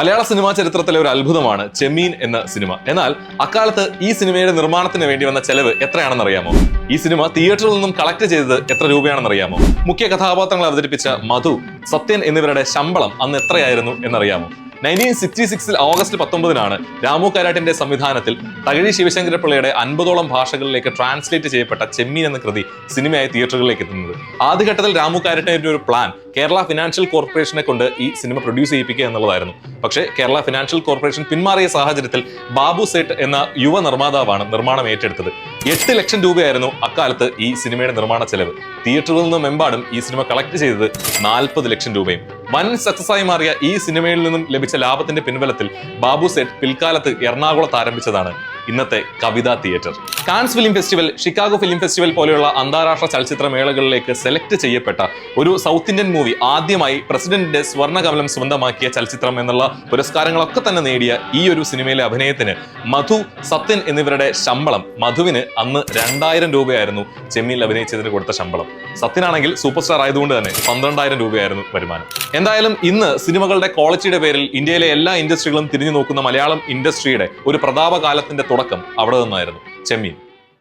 മലയാള cinema ചരിത്രത്തിലെ ഒരു അത്ഭുതമാണ് ചെമ്മീൻ എന്ന സിനിമ. എന്നാൽ അക്കാലത്ത് ഈ സിനിമയുടെ നിർമ്മാണത്തിന് വേണ്ടി വന്ന ചെലവ് എത്രയാണെന്ന് അറിയാമോ? ഈ സിനിമ തിയേറ്ററിൽ നിന്നും കളക്ട് ചെയ്തത് എത്ര രൂപയാണെന്ന് അറിയാമോ? മുഖ്യ കഥാപാത്രങ്ങൾ അവതരിപ്പിച്ച മധു, സത്യൻ എന്നിവരുടെ ശമ്പളം അന്ന് എത്രയായിരുന്നു എന്നറിയാമോ? 1966 ഓഗസ്റ്റ് 19 രാമു കാരാട്ടിന്റെ സംവിധാനത്തിൽ തകഴി ശിവശങ്കരപ്പിള്ളയുടെ 50ഓളം ഭാഷകളിലേക്ക് ട്രാൻസ്ലേറ്റ് ചെയ്യപ്പെട്ട ചെമ്മീൻ എന്ന കൃതി സിനിമയായി തിയേറ്ററുകളിലേക്ക് എത്തുന്നത്. ആദ്യഘട്ടത്തിൽ രാമു കാരാട്ടിന്റെ ഒരു പ്ലാൻ കേരള ഫിനാൻഷ്യൽ കോർപ്പറേഷനെ കൊണ്ട് ഈ സിനിമ പ്രൊഡ്യൂസ് ചെയ്യിപ്പിക്കുക എന്നുള്ളതായിരുന്നു. പക്ഷേ കേരള ഫിനാൻഷ്യൽ കോർപ്പറേഷൻ പിന്മാറിയ സാഹചര്യത്തിൽ ബാബു സേട്ട് എന്ന യുവ നിർമ്മാതാവാണ് നിർമ്മാണം ഏറ്റെടുത്തത്. 8 ലക്ഷം രൂപയായിരുന്നു അക്കാലത്ത് ഈ സിനിമയുടെ നിർമ്മാണ ചെലവ്. തിയേറ്ററിൽ നിന്നുമെമ്പാടും ഈ സിനിമ കളക്ട് ചെയ്തത് 40 ലക്ഷം രൂപയും. വൻ സക്സസ് ആയി മാറിയ ഈ സിനിമയിൽ നിന്നും ലഭിച്ച ലാഭത്തിന്റെ പിൻബലത്തിൽ ബാബു സേട്ട് പിൽക്കാലത്ത് എറണാകുളത്ത് ആരംഭിച്ചതാണ് ഇന്നത്തെ കവിതാ theatre. Cans film festival, Chicago film festival പോലെയുള്ള അന്താരാഷ്ട്ര ചലച്ചിത്ര മേളകളിലേക്ക് സെലക്ട് ചെയ്യപ്പെട്ട ഒരു സൗത്ത് ഇന്ത്യൻ മൂവി ആദ്യമായി പ്രസിഡന്റിന്റെ സ്വർണ്ണകമലം സ്വന്തമാക്കിയ ചലച്ചിത്രം എന്നുള്ള പുരസ്കാരങ്ങളൊക്കെ തന്നെ നേടിയ ഈ ഒരു സിനിമയിലെ അഭിനയത്തിന് മധു, സത്യൻ എന്നിവരുടെ ശമ്പളം, മധുവിന് അന്ന് 2000 രൂപയായിരുന്നു ചെമ്മീനിൽ അഭിനയിച്ചതിന് കൊടുത്ത ശമ്പളം. സത്യനാണെങ്കിൽ സൂപ്പർ സ്റ്റാർ ആയതുകൊണ്ട് തന്നെ 12,000 രൂപയായിരുന്നു വരുമാനം. എന്തായാലും ഇന്ന് സിനിമകളുടെ ക്വാളിറ്റിയുടെ പേരിൽ ഇന്ത്യയിലെ എല്ലാ ഇൻഡസ്ട്രികളും തിരിഞ്ഞു നോക്കുന്ന മലയാളം ഇൻഡസ്ട്രിയുടെ ഒരു പ്രതാപകാലത്തിന്റെ തുടക്കം അവിടെ നിന്നായിരുന്നു ചെമ്മീൻ.